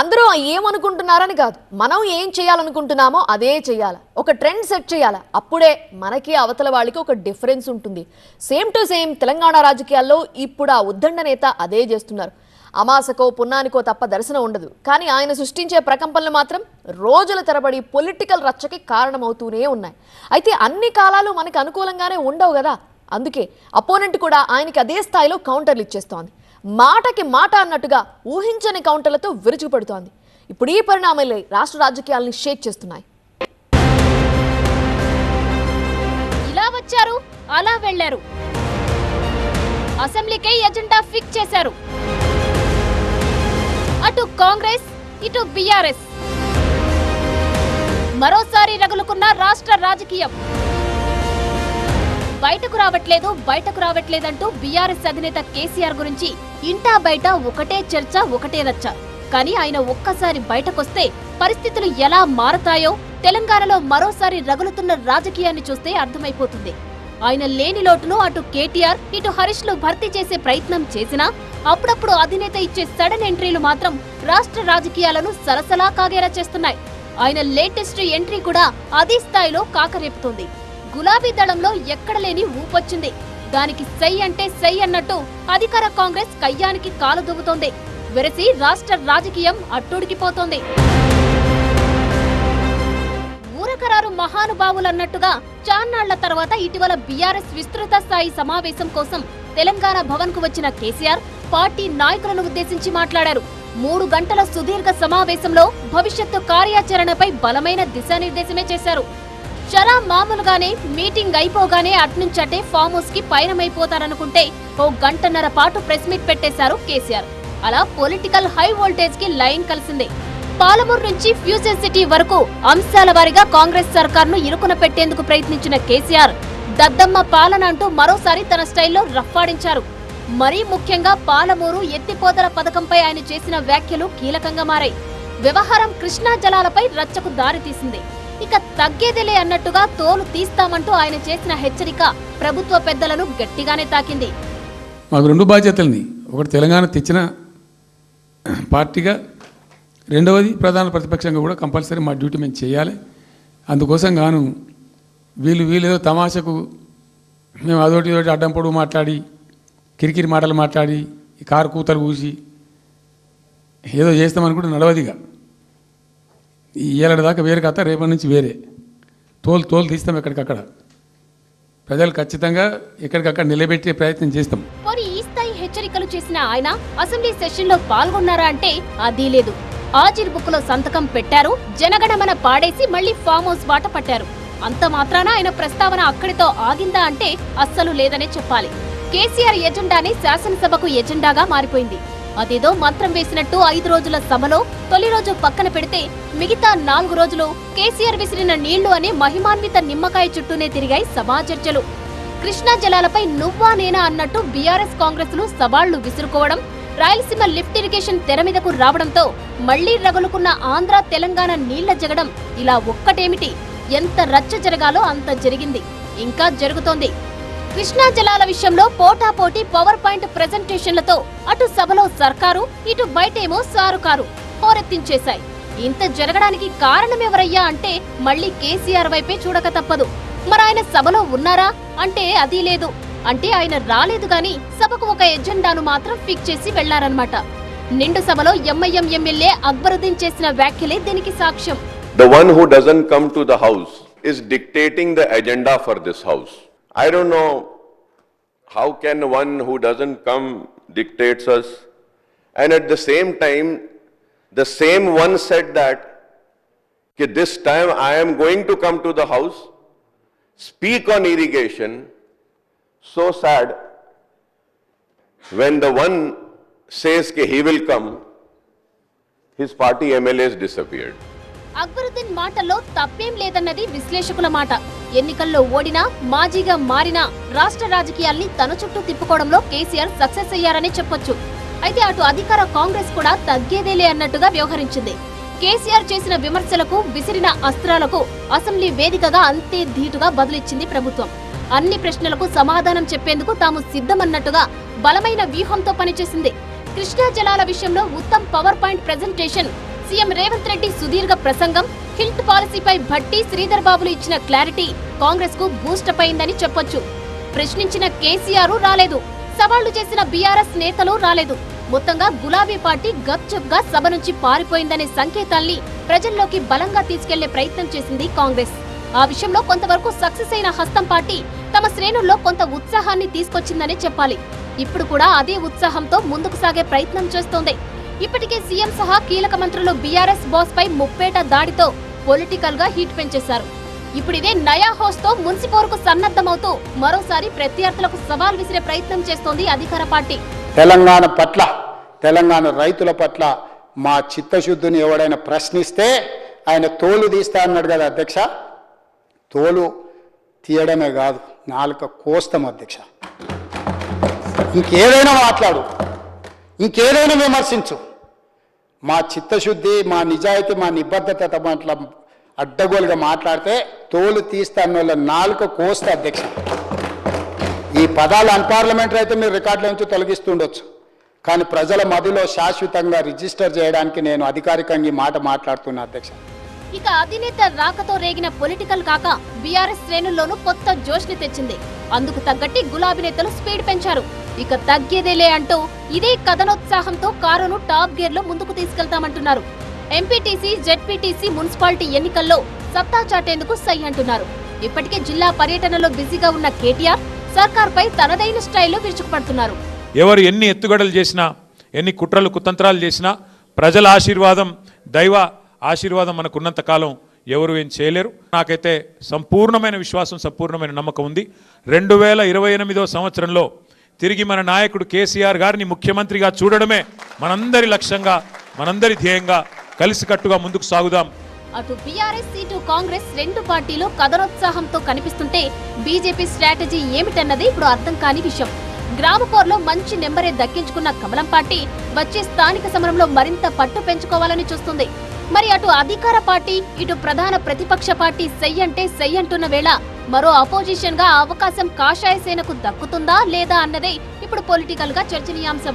అందరూ ఏమనుకుంటున్నారని కాదు, మనం ఏం చేయాలనుకుంటున్నామో అదే చేయాలి. ఒక ట్రెండ్ సెట్ చేయాలి. అప్పుడే మనకి అవతల వాళ్ళకి ఒక డిఫరెన్స్ ఉంటుంది. సేమ్ టు సేమ్ తెలంగాణ రాజకీయాల్లో ఇప్పుడు ఆ ఉద్దండ నేత అదే చేస్తున్నారు. అమాసకో పున్నానికో తప్ప దర్శనం ఉండదు. కానీ ఆయన సృష్టించే ప్రకంపనలు మాత్రం రోజుల తరబడి పొలిటికల్ రచ్చకి కారణమవుతూనే ఉన్నాయి. అయితే అన్ని కాలాలు మనకు అనుకూలంగానే ఉండవు కదా. అందుకే అపోనెంట్ కూడా ఆయనకి అదే స్థాయిలో కౌంటర్లు ఇచ్చేస్తోంది. మాటకి మాట అన్నట్టుగా ఊహించని కౌంటర్లతో విరుచుకుపడుతోంది. ఇప్పుడు ఈ పరిణామాలే రాష్ట్ర రాజకీయాలను షేక్ చేస్తున్నాయి. ఇలా వచ్చారు, అలా వెళ్లారు, అసెంబ్లీకే ఎజెండా ఫిక్స్ చేశారు. అటు కాంగ్రెస్, ఇటు బీఆర్ఎస్. మరోసారి రగులుకున్న రాష్ట్ర రాజకీయం. బయటకు రావట్లేదంటూ బీఆర్ఎస్ అధినేత కేసీఆర్ గురించి ఇంటా బయట ఒకటే చర్చ, ఒకటే రచ్చ. కానీ ఆయన ఒక్కసారి బయటకొస్తే పరిస్థితులు ఎలా మారతాయో తెలంగాణలో మరోసారి రగులుతున్న రాజకీయాన్ని చూస్తే అర్థమైపోతుంది. ఆయన లేని లోటును అటు కేటీఆర్, ఇటు హరీష్లు భర్తీ చేసే ప్రయత్నం చేసినా అప్పుడప్పుడు అధినేత ఇచ్చే సడన్ ఎంట్రీలు మాత్రం రాష్ట్ర రాజకీయాలను సలసలా కాగేలా చేస్తున్నాయి. ఆయన లేటెస్ట్ ఎంట్రీ కూడా అదే స్థాయిలో కాకరేపుతోంది. గులాబీ దళంలో ఎక్కడ లేని ఊపొచ్చింది. దానికి సై అంటే సై అన్నట్టు అధికార కాంగ్రెస్ కయ్యానికి కాలు దువ్వుతోంది. వెరసి రాష్ట్ర రాజకీయం అట్టుడికిపోతోంది. ఊరకరారు మహానుభావులన్నట్టుగా చాన్నాళ్ల తర్వాత ఇటీవల బీఆర్ఎస్ విస్తృత స్థాయి సమావేశం కోసం తెలంగాణ భవన్ కు వచ్చిన కేసీఆర్ పార్టీ నాయకులను ఉద్దేశించి మాట్లాడారు. 3 గంటల సుదీర్ఘ సమావేశంలో భవిష్యత్తు కార్యాచరణపై బలమైన దిశానిర్దేశమే చేశారు. చరా మామూలుగానే మీటింగ్ అయిపోగానే అట్నుంచటే ఫామ్ హౌస్ కి పయనమైపోతారనుకుంటే 1 గంటన్నర పాటు ప్రెస్ మీట్ పెట్టేశారు కేసీఆర్. అలా పొలిటికల్ హై వోల్టేజ్ కి లైన్ కలిసింది. పాలమూరు నుంచి ఫ్యూచర్ సిటీ వరకు అంశాల వారీగా కాంగ్రెస్ సర్కార్ను ఇరుకున పెట్టేందుకు ప్రయత్నించిన కేసీఆర్ దద్దమ్మ పాలన అంటూ మరోసారి తన స్టైల్లో రఫ్ఫాడించారు. మరీ ముఖ్యంగా పాలమూరు ఎత్తిపోతల పథకంపై ఆయన చేసిన వ్యాఖ్యలు కీలకంగా మారాయి. వ్యవహారం కృష్ణా జలాలపై రచ్చకు దారితీసింది. ఇక తగ్గేదిలే అన్నట్టుగా తోలు తీస్తామంటూ ఆయన చేసిన హెచ్చరిక ప్రభుత్వ పెద్దలను గట్టిగానే తాకింది. మాకు 2 బాధ్యతల్ని, ఒకటి తెలంగాణ తెచ్చిన పార్టీగా, రెండవది ప్రధాన ప్రతిపక్షంగా కూడా కంపల్సరీ మా డ్యూటీ మేము చేయాలి. అందుకోసం గాను వీళ్ళు ఏదో తమాషకు మేము అదోటి అడ్డం పొడుగు మాట్లాడి, కిరికిరి మాటలు మాట్లాడి, ఈ కారు కూతలు కూసి ఏదో చేస్తామనుకుంటే నడవదిగా. ఈ ఏళ్ళ దాకా వేరే కథ, రేపటి నుంచి వేరే తోలు తీస్తాం. ఎక్కడికక్కడ ప్రజలు ఖచ్చితంగా ఎక్కడికక్కడ నిలబెట్టే ప్రయత్నం చేస్తాం. మరి ఈ స్థాయి హెచ్చరికలు చేసిన ఆయన అసెంబ్లీ సెషన్ లో పాల్గొన్నారా అంటే అది లేదు. ఆజిర్ బుక్ లో సంతకం పెట్టారు, జనగణమన పాడేసి మళ్లీ ఫామ్ హౌస్ బాట పట్టారు. అంత మాత్రాన ఆయన ప్రస్తావన అక్కడితో ఆగిందా అంటే అస్సలు లేదనే చెప్పాలి. కేసీఆర్ ఎజెండానే శాసనసభకు ఎజెండాగా మారిపోయింది. అదేదో మంత్రం వేసినట్టు 5 రోజుల సభలో తొలి రోజు పక్కన పెడితే మిగతా 4 రోజులు కేసీఆర్ విసిరిన నీళ్లు అనే మహిమాన్విత నిమ్మకాయ చుట్టూనే తిరిగాయి సభా చర్చలు. కృష్ణా జలాలపై నువ్వా నేనా అన్నట్టు బీఆర్ఎస్ కాంగ్రెస్ లు సవాళ్లు విసురుకోవడం, రాయలసీమ లిఫ్ట్ ఇరిగేషన్ తెర మీదకు రావడంతో మళ్లీ రగులుకున్న ఆంధ్ర తెలంగాణ నీళ్ల జగడం. ఇలా ఒక్కటేమిటి, ఎంత రచ్చ జరగాలో అంత జరిగింది, ఇంకా జరుగుతోంది. కృష్ణా జలాల విషయంలో పోటాపోటీ పవర్ పాయింట్ ప్రెజెంటేషన్లతో అటు సభలో సర్కారు, ఇటు బయటేమో సారుకారు హోరెత్తించేశాయి. ఇంత జరగడానికి కారణమెవరయ్యా అంటే మళ్లీ కేసీఆర్ వైపే చూడక తప్పదు. మరాయన సభలో ఉన్నారా అంటే అది లేదు. అంటే ఆయన రాలేదు గాని సభకు ఒక ఎజెండాను మాత్రం ఫిక్స్ చేసి వెళ్లారన్నమాట. నిండు సభలో ఎంఐఎం ఎమ్మెల్యే అక్బరుద్దీన్ చేసిన వ్యాఖ్యలే దీనికి సాక్ష్యం. The one who doesn't come to the house is dictating the agenda for this house. I don't know how can one who doesn't come dictates us. And at the same time, the same one said that this time I am going to come to the house, speak on irrigation. So sad when the one says that he will come, his party MLAs disappeared. Akbaruddin మాటల్లో తప్పేం లేదన్నది విశ్లేషకుల మాట. ఎన్నికల్లో ఓడినా, మాజీగా మారినా రాష్ట్ర రాజకీయాల్ని తన చుట్టూ తిప్పుకోవడంలో కేసీఆర్ సక్సెస్ అయ్యారని చెప్పొచ్చు. అయితే అటు అధికార కాంగ్రెస్ కూడా తగ్గేదేలే అన్నట్టుగా వ్యవహరించింది. కేసీఆర్ చేసిన విమర్శలకు, విసిరిన అస్త్రాలకు అసెంబ్లీ వేదికగా అంతే ధీటుగా బదులిచ్చింది ప్రభుత్వం. అన్ని ప్రశ్నలకు సమాధానం చెప్పేందుకు తాము సిద్ధమన్నట్టుగా బలమైన వ్యూహంతో పనిచేసింది. కృష్ణా జలాల విషయంలో Uttam power point presentation, CM Revanth Reddy సుదీర్ఘ ప్రసంగం, హిల్ట్ పాలసీపై భట్టి శ్రీధర్ బాబులు ఇచ్చిన క్లారిటీ కాంగ్రెస్ కు బూస్టప్ అయిందని చెప్పొచ్చు. ప్రశ్నించిన కేసీఆర్ రాలేదు, సవాళ్లు చేసిన బీఆర్ఎస్ నేతలు రాలేదు. మొత్తంగా గులాబీ పార్టీ గప్చుప్ గా సభ నుంచి పారిపోయిందనే సంకేతాల్ని ప్రజల్లోకి బలంగా తీసుకెళ్లే ప్రయత్నం చేసింది కాంగ్రెస్. ఆ విషయంలో కొంతవరకు సక్సెస్ అయిన హస్తం పార్టీ తమ శ్రేణుల్లో కొంత ఉత్సాహాన్ని తీసుకొచ్చిందనే చెప్పాలి. ఇప్పుడు కూడా అదే ఉత్సాహంతో ముందుకు సాగే ప్రయత్నం చేస్తోంది. ఇప్పటికే సీఎం సహా కీలక మంత్రులు బీఆర్ఎస్ బాస్ పై ముప్పేట దాడితో పొలిటికల్ గా హీట్ పెంచేశారు. ఇప్పుడు ఇదే నయా హోస్ తో మున్సిపోరుకు సన్నద్ధమవుతూ మరోసారి ప్రత్యర్థులకు సవాల్ విసిరే ప్రయత్నం చేస్తోంది అధికార పార్టీ. తెలంగాణ పట్ల, తెలంగాణ రైతుల పట్ల మా చిత్తశుద్ధిని ఎవడైనా ప్రశ్నిస్తే ఆయన తోలు తీస్తా అన్నాడు కదా అధ్యక్ష. తోలు తీయడమే కాదు, నాలుక కోస్తాం అధ్యక్ష. ఇంకేదైనా మాట్లాడు, ఇంకేదైనా విమర్శించు, మా చిత్తశుద్ధి, మా నిజాయితీ, మా నిబద్ధత పట్ల అడ్డగోలుగా మాట్లాడితే తోలు తీస్తాను వాళ్ళ నాలుక కోస్తా అధ్యక్ష. ఈ పదాలు అన్పార్లమెంటరీ అయితే మీరు రికార్డుల నుంచి తొలగిస్తుండొచ్చు, కానీ ప్రజల మధ్యలో శాశ్వతంగా రిజిస్టర్ చేయడానికి నేను అధికారికంగా ఈ మాట మాట్లాడుతున్నా అధ్యక్ష. ఇక అధినేత రాకతో రేగిన పొలిటికల్ కాక బీఆర్ఎస్ శ్రేణుల్లోనూ కొత్త జోష్ ని తెచ్చింది. అందుకు తగ్గట్టి గులాబీ నేతలు స్పీడ్ పెంచారు. ఇక తగ్గేదేలే అంటూ ఇదే కథనోత్సాహంతో కారును టాప్ గేర్ లో ముందుకు తీసుకెళ్తామంటున్నారు. ఎంపీటీసీ, జెడ్పీటీసీ, మున్సిపాలిటీ ఎన్నికల్లో సత్తా చాటేందుకు సై అంటున్నారు. ఇప్పటికే జిల్లా పర్యటనలో బిజీగా ఉన్న కేటీఆర్ సర్కార్పై తనదైన స్టైల్లో విరుచుకుపడుతున్నారు. ఎవరు ఎన్ని ఎత్తుగడలు చేసినా, ఎన్ని కుట్రలు కుతంత్రాలు చేసినా, ప్రజల ఆశీర్వాదం, దైవ ఆశీర్వాదం మనకున్నంత కాలం ఎవరు ఏం చేయలేరు. నాకైతే సంపూర్ణమైన విశ్వాసం, సంపూర్ణమైన నమ్మకం ఉంది. 2028వ సంవత్సరంలో తిరిగి మన నాయకుడు కేసీఆర్ గారిని ముఖ్యమంత్రిగా చూడడమే మనందరి లక్ష్యంగా, మనందరి ధ్యేయంగా కలిసికట్టుగా ముందుకు సాగుదాం. అటు బీఆర్ఎస్, ఇటు కాంగ్రెస్ రెండు పార్టీలు కథనోత్సాహంతో కనిపిస్తుంటే బీజేపీ స్ట్రాటజీ ఏమిటన్నది ఇప్పుడు అర్థం కాని విషయం. గ్రామపోర్లో మంచి నెంబరే దక్కించుకున్న కమలం పార్టీ వచ్చే స్థానిక సమరంలో మరింత పట్టు పెంచుకోవాలని చూస్తుంది. మరి అటు అధికార పార్టీ, ఇటు ప్రధాన ప్రతిపక్ష పార్టీ సై అంటే సై అంటున్న వేళ మరో అపోజిషన్ గా అవకాశం కాషాయ సేనకు దక్కుతుందా లేదా అన్నదే ఇప్పుడు పొలిటికల్ గా చర్చనీయాంశం.